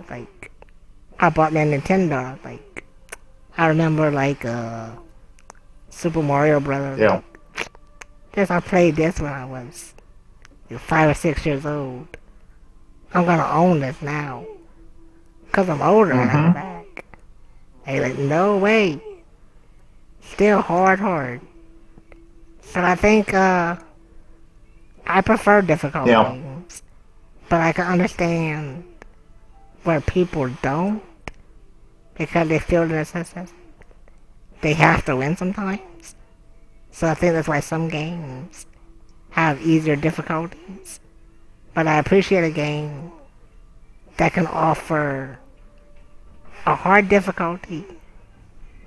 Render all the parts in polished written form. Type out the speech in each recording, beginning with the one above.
like I bought my Nintendo. Like I remember like Super Mario Brothers. Yeah. Like this, I played this when I was 5 or 6 years old. I'm gonna own this now because I'm older and I go Mm-hmm. back. Hey, like no way. Still hard. So I think I prefer difficult Yeah. games, but I can understand where people don't because they feel the necessity. They have to win sometimes. So I think that's why some games have easier difficulties. But I appreciate a game that can offer a hard difficulty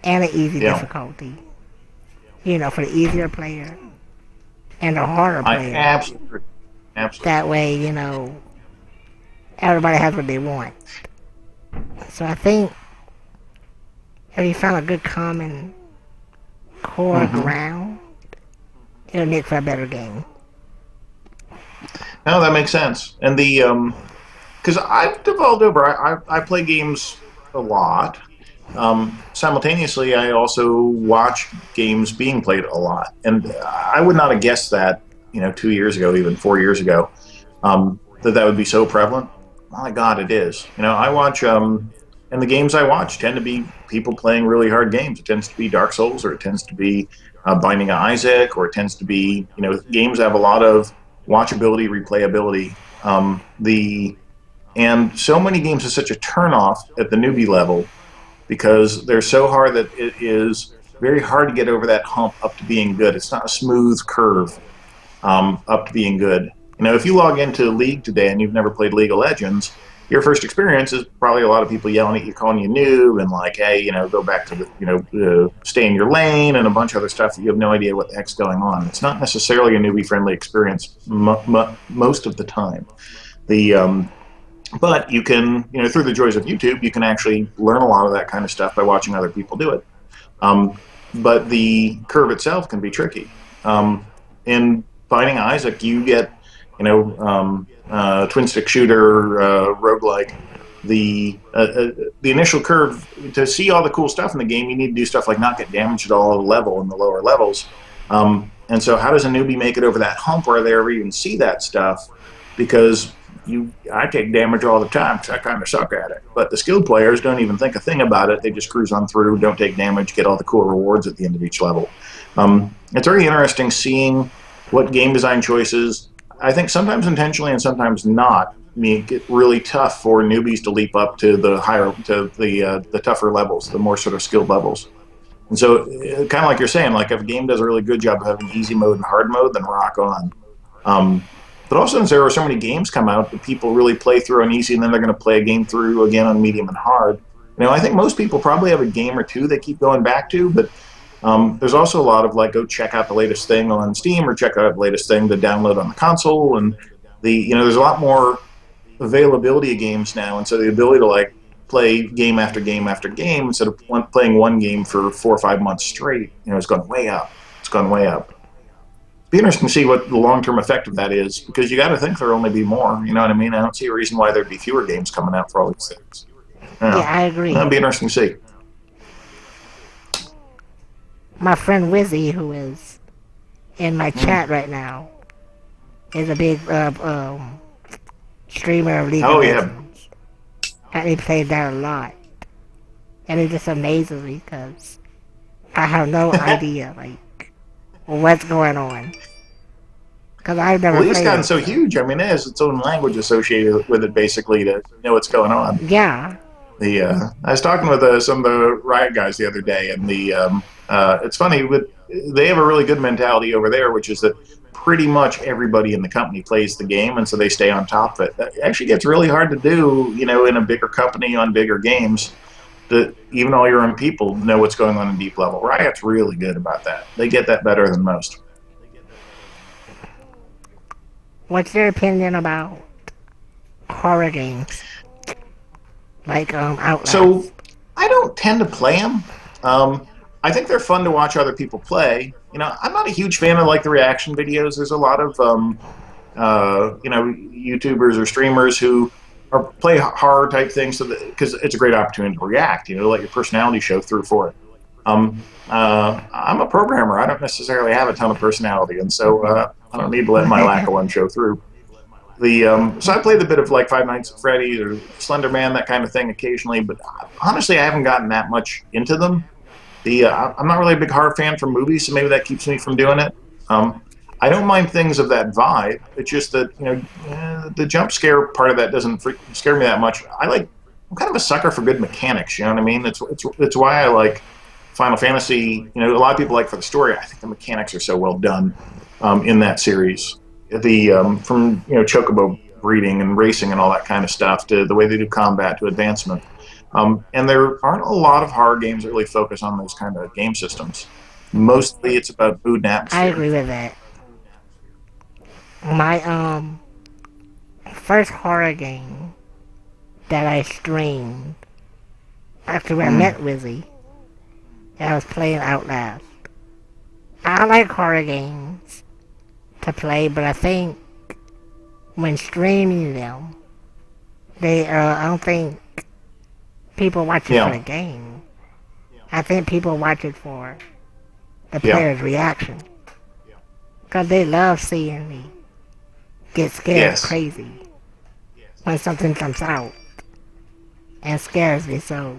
and an easy Yeah. difficulty. You know, for the easier player and the harder I player. absolutely, absolutely. That way, everybody has what they want. So I think if you found a good common core Mm-hmm. ground, it'll make for a better game. No, that makes sense. And because I've devolved over, I play games a lot. Simultaneously, I also watch games being played a lot, and I would not have guessed that, 2 years ago, even 4 years ago, that would be so prevalent. My God, it is. I watch, and the games I watch tend to be people playing really hard games. It tends to be Dark Souls, or it tends to be Binding of Isaac, or it tends to be, games that have a lot of watchability, replayability. The and so many games are such a turnoff at the newbie level because they're so hard that it is very hard to get over that hump up to being good. It's not a smooth curve up to being good. If you log into League today and you've never played League of Legends, your first experience is probably a lot of people yelling at you, calling you noob, and like, hey, go back to the, stay in your lane, and a bunch of other stuff that you have no idea what the heck's going on. It's not necessarily a newbie-friendly experience most of the time. The But you can, through the joys of YouTube, you can actually learn a lot of that kind of stuff by watching other people do it. But the curve itself can be tricky. In Binding Isaac, you get, twin stick shooter, roguelike. The initial curve, to see all the cool stuff in the game, you need to do stuff like not get damaged at all level in the lower levels. And so, how does a newbie make it over that hump where they ever even see that stuff? Because I take damage all the time because I kind of suck at it. But the skilled players don't even think a thing about it. They just cruise on through, don't take damage, get all the cool rewards at the end of each level. It's very interesting seeing what game design choices, I think sometimes intentionally and sometimes not, make it really tough for newbies to leap up to the tougher levels, the more sort of skilled levels. And so, kind of like you're saying, like if a game does a really good job of having easy mode and hard mode, then rock on. Um, but also, since there are so many games come out that people really play through on easy, and then they're going to play a game through again on medium and hard. I think most people probably have a game or two they keep going back to, but there's also a lot of like, go check out the latest thing on Steam or check out the latest thing to download on the console, and there's a lot more availability of games now, and so the ability to like play game after game after game instead of playing one game for 4 or 5 months straight, it's gone way up. It's gone way up. Be interesting to see what the long-term effect of that is, because you got to think there'll only be more. You know what I mean? I don't see a reason why there'd be fewer games coming out for all these things. Yeah, Yeah, I agree. that'd be interesting to see. My friend Wizzy, who is in my Mm. chat right now, is a big streamer of League of Oh yeah, Legends. And he plays that a lot. And it just amazes me because I have no idea, like, what's going on. Because I've well, never it's played gotten it, so so. huge. I mean, it has its own language associated with it, basically, to know what's going on. Yeah. I was talking with some of the Riot guys the other day, and it's funny, they have a really good mentality over there, which is that pretty much everybody in the company plays the game, and so they stay on top of it. That actually gets really hard to do, in a bigger company on bigger games. That even all your own people know what's going on in deep level. Riot's really good about that. They get that better than most. What's your opinion about horror games? Like, So Outlast? I don't tend to play them. I think they're fun to watch other people play. I'm not a huge fan of like the reaction videos. There's a lot of YouTubers or streamers who or play horror type things, so that because it's a great opportunity to react, let your personality show through for it. I'm a programmer. I don't necessarily have a ton of personality, and so I don't need to let my lack of one show through. So I played a bit of like Five Nights at Freddy's or Slender Man, that kind of thing occasionally, but honestly, I haven't gotten that much into them. I'm not really a big horror fan from movies, so maybe that keeps me from doing it. I don't mind things of that vibe. It's just that the jump scare part of that doesn't scare me that much. I'm kind of a sucker for good mechanics. You know what I mean? It's why I like Final Fantasy. A lot of people like for the story. I think the mechanics are so well done in that series. From chocobo breeding and racing and all that kind of stuff to the way they do combat to advancement. And there aren't a lot of horror games that really focus on those kind of game systems. Mostly it's about mood and I atmosphere. agree with that. My first horror game that I streamed after I Mm, met Wizzy, I was playing Outlast. I like horror games to play, but I think when streaming them, I don't think people watch it for yeah, the game. I think people watch it for the yeah, player's reaction. Because they love seeing me get scared yes. crazy when something jumps out and scares me, so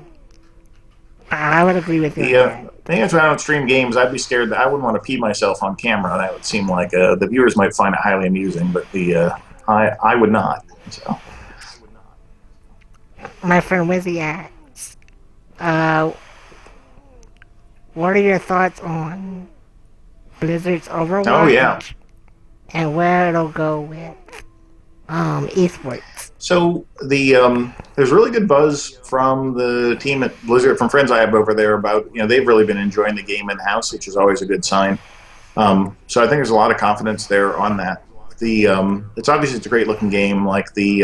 I would agree with you The on that. thing is, when I don't stream games, I'd be scared that I wouldn't want to pee myself on camera. That would seem like the viewers might find it highly amusing, but I would not. So My friend Wizzy asks, uh, what are your thoughts on Blizzard's oh yeah. Overwatch and where it'll go with esports? So there's really good buzz from the team at Blizzard, from friends I have over there about they've really been enjoying the game in house, which is always a good sign. So I think there's a lot of confidence there on that. It's a great looking game. Like the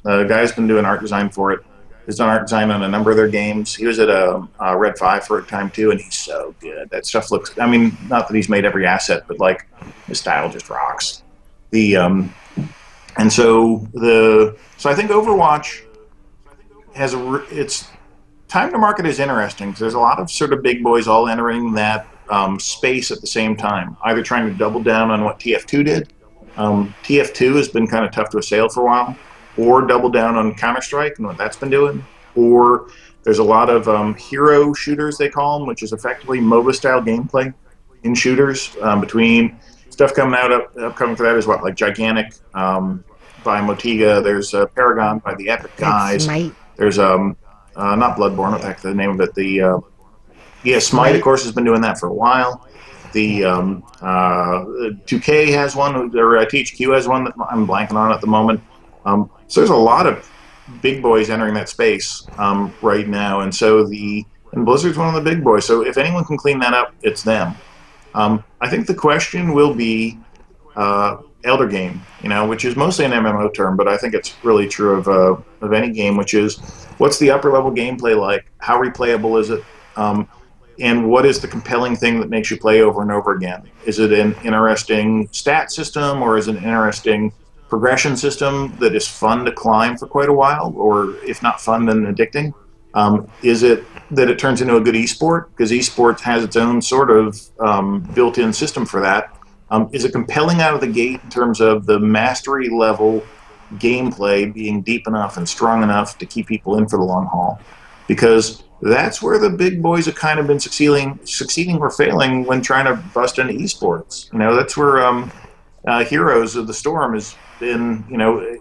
guy's been doing art design for it. He's done art design on a number of their games. He was at Red 5 for a time too, and he's so good. That stuff looks. I mean, not that he's made every asset, but like his style just rocks. The and so I think Overwatch its time to market is interesting because there's a lot of sort of big boys all entering that space at the same time, either trying to double down on what TF2 did. TF2 has been kind of tough to assail for a while, or double down on Counter Strike and what that's been doing, or there's a lot of hero shooters, they call them, which is effectively MOBA style gameplay in shooters. Between stuff coming out upcoming for that is what, like Gigantic by Motiga. There's Paragon by the Epic Like guys. Smite? There's not Bloodborne, what the heck the name of it? Yeah, Smite, of Smite? course, has been doing that for a while. The 2K has one, or THQ has one that I'm blanking on at the moment. So there's a lot of big boys entering that space right now, and Blizzard's one of the big boys. So if anyone can clean that up, it's them. I think the question will be Elder Game, which is mostly an MMO term, but I think it's really true of any game, which is what's the upper level gameplay like? How replayable is it? And what is the compelling thing that makes you play over and over again? Is it an interesting stat system, or is it an interesting progression system that is fun to climb for quite a while, or if not fun, then addicting? Is it that it turns into a good esport, because esports has its own sort of built-in system for that? Is it compelling out of the gate in terms of the mastery level gameplay being deep enough and strong enough to keep people in for the long haul? Because that's where the big boys have kind of been succeeding or failing when trying to bust into esports. That's where Heroes of the Storm has been.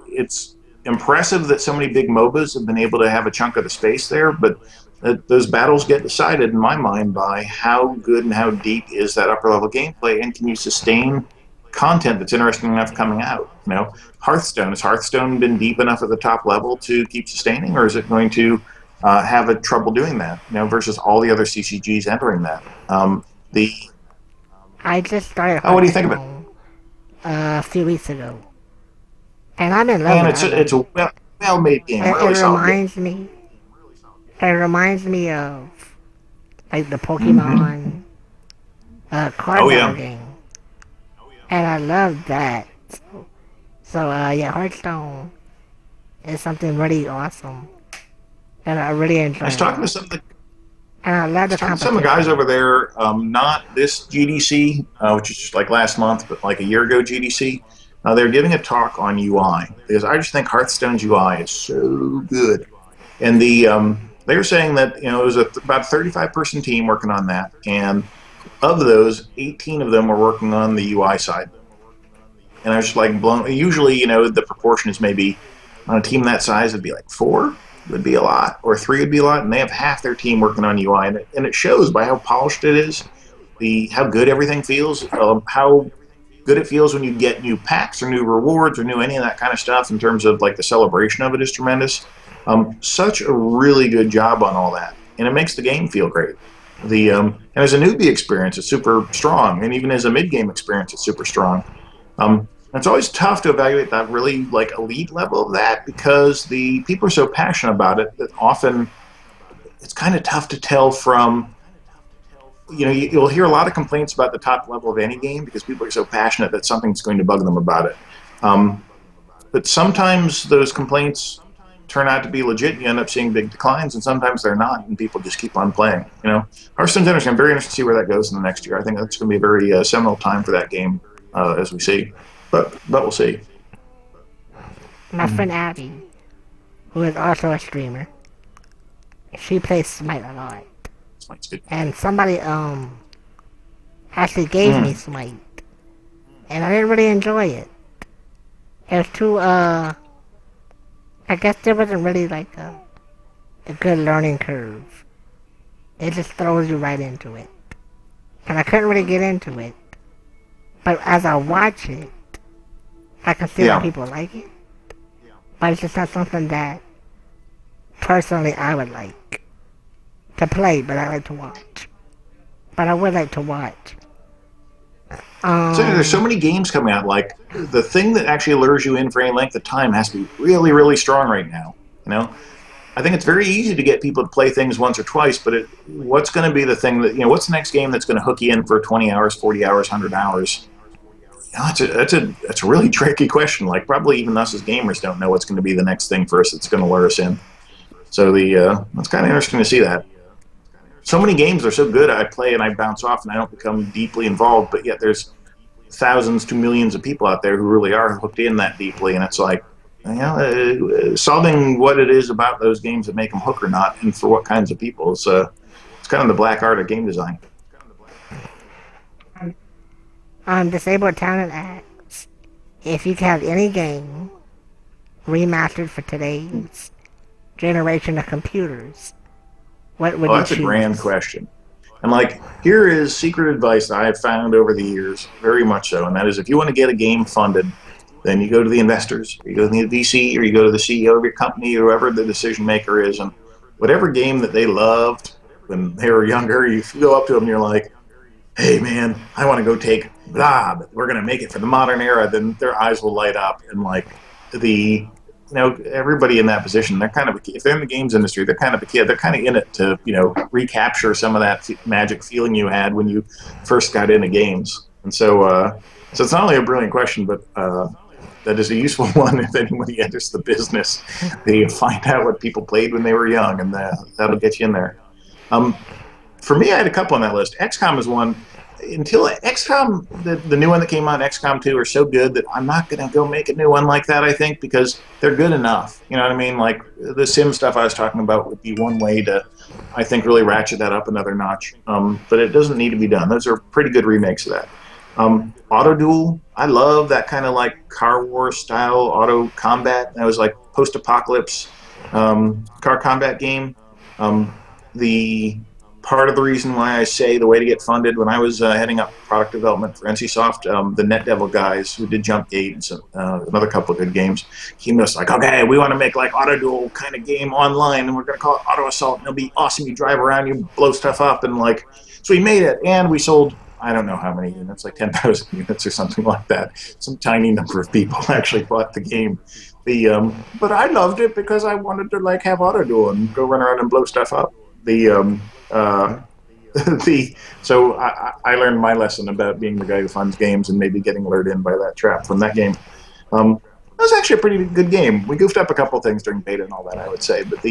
It's impressive that so many big MOBAs have been able to have a chunk of the space there, but those battles get decided in my mind by how good and how deep is that upper level gameplay, and can you sustain content that's interesting enough coming out. Hearthstone, has Hearthstone been deep enough at the top level to keep sustaining, or is it going to have a trouble doing that? Versus all the other CCGs entering that. The I just started What do you think of it? Hearthstone a few weeks ago, and I'm in love Man, with it. I love it's it. a well made game, It really solid game. reminds me. It reminds me of like the Mm-hmm. Pokemon card Oh battle yeah, game, and I love that. So yeah, Hearthstone is something really awesome, and I really I enjoy was it. talking to some of the And I love was the talking to some of the guys competition. over there, not this GDC, which is just like last month, but like a year ago GDC. They're giving a talk on UI because I just think Hearthstone's UI is so good. And they were saying that it was about a 35-person team working on that, and of those, 18 of them were working on the UI side. And I was just like blown. Usually, the proportion is maybe on a team that size, it'd be like four would be a lot, or three would be a lot, and they have half their team working on UI, and it shows by how polished it is, the how good everything feels, how good it feels when you get new packs or new rewards or new any of that kind of stuff. In terms of like the celebration of it is tremendous. Such a really good job on all that, and it makes the game feel great. And as a newbie experience, it's super strong, and even as a mid game experience, it's super strong. It's always tough to evaluate that really like elite level of that because the people are so passionate about it that often it's kind of tough to tell from you'll hear a lot of complaints about the top level of any game because people are so passionate that something's going to bug them about it. Um, but sometimes those complaints turn out to be legit and you end up seeing big declines, and sometimes they're not, and people just keep on playing. Hearthstone's interesting. I'm very interested to see where that goes in the next year. I think that's going to be a very seminal time for that game, as we see. But we'll see. My friend Abby, who is also a streamer, she plays Smite a lot. It's good. And somebody actually gave me Mm. Smite, and I didn't really enjoy it. It was too I guess there wasn't really like a good learning curve. It just throws you right into it, and I couldn't really get into it. But as I watch it, I can see why Yeah. people like it. But it's just not something that personally I would like to play, but I like to watch. But I would like to watch. So there's so Um, many games coming out. Like the thing that actually lures you in for any length of time has to be really, really strong right now. You know, I think it's very easy to get people to play things once or twice, but what's going to be the thing that what's the next game that's going to hook you in for 20 hours, 40 hours, 100 hours? That's a really tricky question. Like probably even us as gamers don't know what's going to be the next thing for us that's going to lure us in. So it's kind of interesting to see that. So many games are so good I play and I bounce off and I don't become deeply involved, but yet there's thousands to millions of people out there who really are hooked in that deeply, and it's like solving what it is about those games that make them hook or not, and for what kinds of people. It's kind of the black art of game design. Disabled Talent asks if you could have any game remastered for today's generation of computers, what would Well, you that's a grand choose? question. And like, here is secret advice I have found over the years, very much so, and that is if you want to get a game funded, then you go to the investors, or you go to the VC, or you go to the CEO of your company, or whoever the decision maker is, and whatever game that they loved when they were younger, you go up to them and you're like, hey man, I want to go take blah, but we're going to make it for the modern era. Then their eyes will light up, and like everybody in that position, they're kind of if they're in the games industry, they're kind of a kid. They're kind of in it to recapture some of that magic feeling you had when you first got into games. And so it's not only a brilliant question, but that is a useful one if anybody enters the business. They find out what people played when they were young, and that'll get you in there. Um, for me, I had a couple on that list. XCOM is one. Until XCOM, the new one that came out, XCOM 2, are so good that I'm not going to go make a new one like that, I think, because they're good enough. You know what I mean? Like the sim stuff I was talking about would be one way to, I think, really ratchet that up another notch. But it doesn't need to be done. Those are pretty good remakes of that. Auto Duel, I love that kind of like Car Wars style auto combat. That was like post apocalypse car combat game. Um, the part of the reason why I say the way to get funded when I was heading up product development for NCSoft, the NetDevil guys who did Jump Gate and another couple of good games came to us like, okay, we want to make like Auto Duel kind of game online, and we're going to call it Auto Assault, and it'll be awesome. You drive around, you blow stuff up, and like, so we made it, and we sold. I don't know how many units, like 10,000 units or something like that. Some tiny number of people actually bought the game. But I loved it because I wanted to like have Auto Duel and go run around and blow stuff up. The so I learned my lesson about being the guy who funds games and maybe getting lured in by that trap from that game. Um, was actually a pretty good game. We goofed up a couple things during beta and all that, I would say, but